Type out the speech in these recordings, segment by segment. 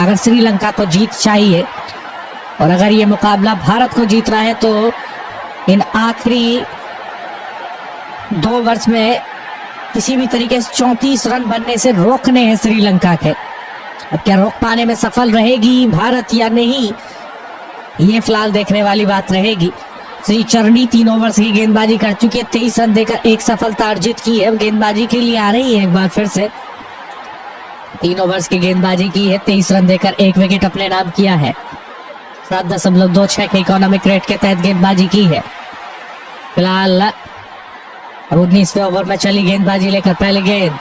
अगर श्रीलंका को जीत चाहिए और अगर ये मुकाबला भारत को जीतना है तो इन आखिरी 2 ओवर्स में किसी भी तरीके से 34 रन बनने से रोकने हैं श्रीलंका के। अब क्या रोक पाने में सफल रहेगी भारत या नहीं, ये फिलहाल देखने वाली बात रहेगी। श्रीचरणी 3 ओवर्स की गेंदबाजी कर चुकी है, 23 रन देकर एक सफलता अर्जित की है। गेंदबाजी के लिए आ रही है एक बार फिर से, 3 ओवर्स की गेंदबाजी की है, 23 रन देकर एक विकेट अपने नाम किया है। 7.26 के इकोनॉमिक रेट के तहत गेंदबाजी की है। फिलहाल 19वें ओवर में चली गेंदबाजी लेकर पहली गेंद,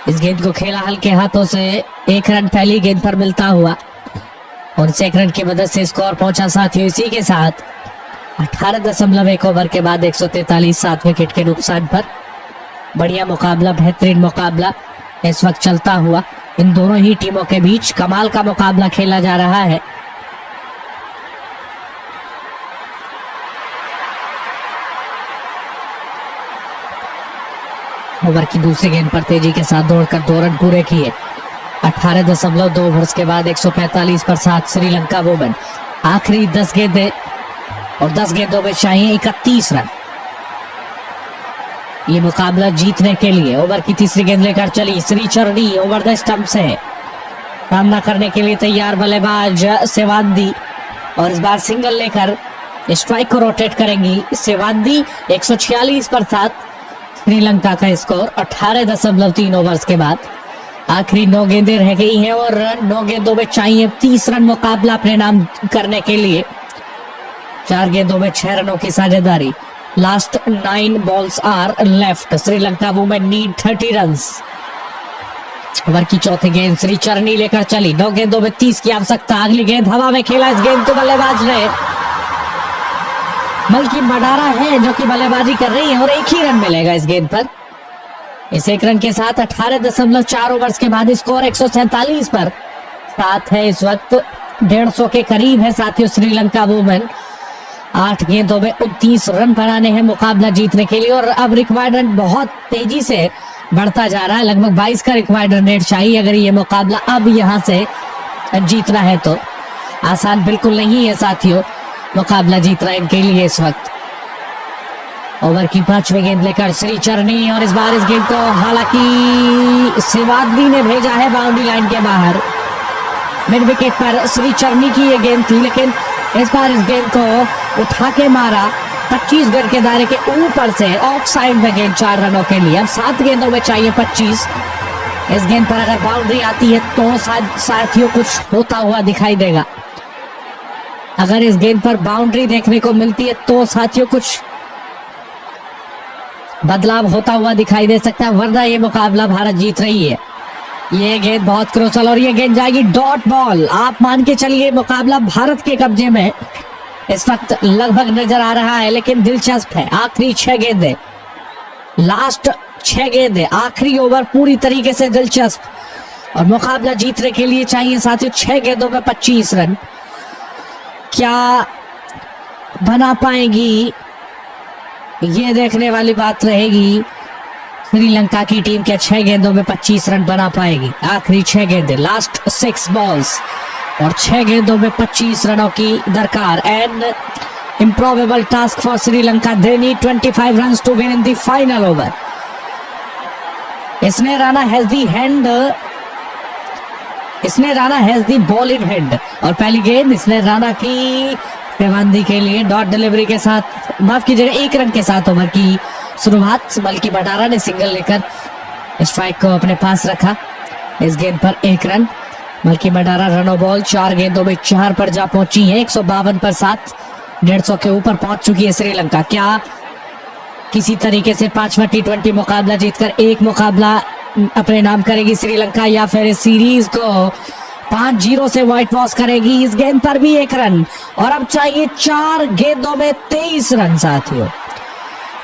इस गेंद को खेला हल्के हाथों से, 1 रन पहली गेंद पर मिलता हुआ और 1 रन की मदद से स्कोर पहुंचा साथियों। इसी के साथ 18.1 ओवर के बाद 143 7 विकेट के नुकसान पर बढ़िया मुकाबला, बेहतरीन मुकाबला इस वक्त चलता हुआ इन दोनों ही टीमों के बीच कमाल का मुकाबला खेला जा रहा है। ओवर की दूसरी गेंद पर तेजी के साथ दौड़कर 2 रन पूरे किए। 18.2 ओवर्स के बाद 145 पर 7 श्रीलंका वुमेन। आखिरी 10 गेंदें और 10 गेंदों में चाहिए 31 रन ये मुकाबला जीतने के लिए। ओवर की तीसरी गेंद लेकर चली श्रीचरणी, ओवर द स्टंप से सामना करने के लिए तैयार बल्लेबाज सेवांदी और इस बार सिंगल लेकर स्ट्राइक को रोटेट करेंगी सेवांदी। 146 पर 7 श्रीलंका का स्कोर। 18.3 ओवर्स के बाद आखिरी 9 गेंदें रह गई हैं और 9 गेंदों में चाहिए 30 रन मुकाबला अपने नाम करने के लिए। 4 गेंदों में 6 रनों की साझेदारी। Last 9 balls are left, Sri Lanka women need 30 runs. Over की चौथी गेंद श्रीचरणी लेकर चली, 9 गेंदों में 30 की आवश्यकता। अगली गेंद हवा में खेला, इस गेंद को बल्लेबाज ने मलकी मडारा है जो कि बल्लेबाजी कर रही है और 1 ही रन मिलेगा इस गेंद पर। इस 1 रन के साथ 18.4 ओवर्स के बाद स्कोर 147 पर 7 है। इस वक्त 150 के करीब है साथियों श्रीलंका वुमेन। 8 गेंदों में 29 रन बनाने हैं मुकाबला जीतने के लिए और अब रिक्वायर्ड रन बहुत तेजी से बढ़ता जा रहा है। लगभग 22 का रिक्वायर्ड रन रेट चाहिए अगर ये मुकाबला अब यहाँ से जीतना है तो। आसान बिल्कुल नहीं है साथियों मुकाबला जीतना इनके लिए इस वक्त। ओवर की 5वीं गेंद लेकर श्रीचरणी और इस बार इस गेंद को हालांकि सेवाग्री ने भेजा है बाउंड्री लाइन के बाहर। मिड विकेट पर श्रीचरणी की ये गेंद थी लेकिन इस बार इस गेंद को उठा के मारा 25 गज के दायरे के ऊपर से ऑफ साइड में गेंद 4 रनों के लिए। अब 7 गेंदों में चाहिए 25। इस गेंद पर अगर बाउंड्री आती है तो साथियों कुछ होता हुआ दिखाई देगा। अगर इस गेंद पर बाउंड्री देखने को मिलती है तो साथियों कुछ बदलाव होता हुआ दिखाई दे सकता है, वरना ये मुकाबला भारत जीत रही है। ये गेंद बहुत क्रूशल और ये गेंद जाएगी डॉट बॉल। आप मान के चलिए मुकाबला भारत के कब्जे में इस वक्त लगभग नजर आ रहा है, लेकिन दिलचस्प है। आखिरी 6 गेंदें, लास्ट 6 गेंदें, आखिरी ओवर पूरी तरीके से दिलचस्प और मुकाबला जीतने के लिए चाहिए साथियों 6 गेंदों में 25 रन। क्या बना पाएंगी ये देखने वाली बात रहेगी। श्रीलंका की टीम के 6 गेंदों में 25 रन बना पाएगी। आखिरी 6 गेंदें, लास्ट 6 बॉल्स और 6 गेंदों में 25 रनों की दरकार। And improbable task for Sri-Lanka. They need 25 runs to win in the final over. इसने Rana has the ball in hand और पहली गेंद इसने राणा की सेवांदी के लिए डॉट डिलीवरी के साथ, माफ कीजिएगा 1 रन के साथ ओवर की शुरुआत। मलकी मडारा ने सिंगल लेकर स्ट्राइक को अपने पास रखा। इस गेंद पर 1 रन। मलकी मडारा रन बॉल 4 गेंदों में 4 पर जा पहुंची है। 152 पर 7, 150 के ऊपर पहुंच चुकी है श्रीलंका। क्या किसी तरीके से 5वां T20 मुकाबला जीतकर एक मुकाबला अपने नाम करेगी श्रीलंका या फिर इस सीरीज को 5-0 से व्हाइट वॉश करेगी? इस गेंद पर भी 1 रन और अब चाहिए 4 गेंदों में 23 रन साथियों।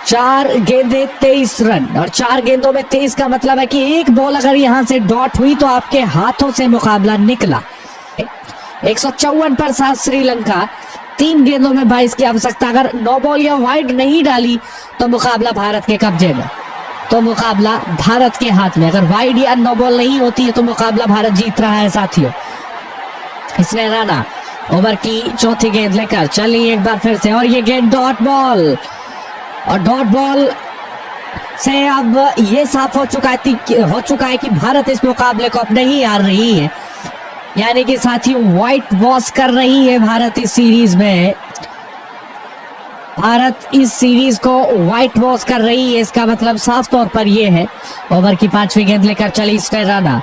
4 गेंदें 23 रन और 4 गेंदों में 23 का मतलब है कि एक बॉल अगर यहां से डॉट हुई तो आपके हाथों से मुकाबला निकला। 154 पर 7 श्रीलंका, 3 गेंदों में 22 की आवश्यकता। अगर 9 बॉल या वाइड नहीं डाली तो मुकाबला भारत के कब्जे में। तो मुकाबला भारत के हाथ में। अगर वाइड या नो बॉल नहीं होती है तो मुकाबला भारत जीत रहा है साथियों। इसमें राणा ओवर की चौथी गेंद लेकर चली एक बार फिर से, और ये गेंद डॉट बॉल, और डॉट बॉल से अब ये साफ हो चुका है कि भारत इस मुकाबले को अब नहीं हार रही है, यानी कि साथियों व्हाइट वॉश कर रही है भारत इस सीरीज में। भारत इस सीरीज को व्हाइट वॉश कर रही है, इसका मतलब साफ तौर पर यह है। ओवर की पांचवी गेंद लेकर चली राणा,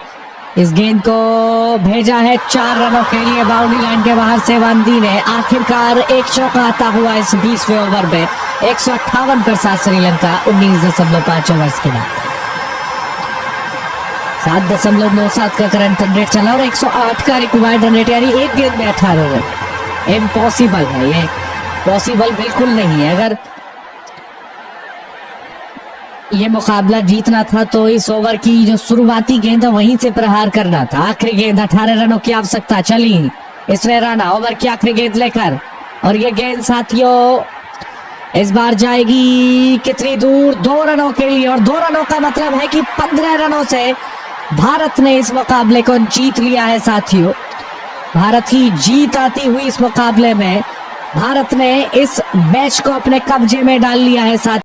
इस गेंद को भेजा है 4 रनों के लिए बाउंड्री लाइन के बाहर सेवांदी ने। आखिरकार एक चौका आता हुआ इस 20वें ओवर में। 158 पर साथ श्रीलंका 19.5 ओवर्स के बाद 7.97 का करंट रन रेट चला और 108 का रिक्वायर्ड रन रेट, यानी एक गेंद में 18 रन। इम्पॉसिबल है ये, पॉसिबल बिल्कुल नहीं है। अगर ये मुकाबला जीतना था तो इस ओवर की जो शुरुआती गेंद है वहीं से प्रहार करना था। आखिरी गेंद 18 रनों की आवश्यकता चली इसमें राणा ओवर की आखिरी गेंद लेकर, और ये गेंद साथियों इस बार जाएगी कितनी दूर, 2 रनों के लिए। और 2 रनों का मतलब है कि 15 रनों से भारत ने इस मुकाबले को जीत लिया है साथियों। भारत की जीत आती हुई इस मुकाबले में भारत ने इस मैच को अपने कब्जे में डाल लिया है साथियों।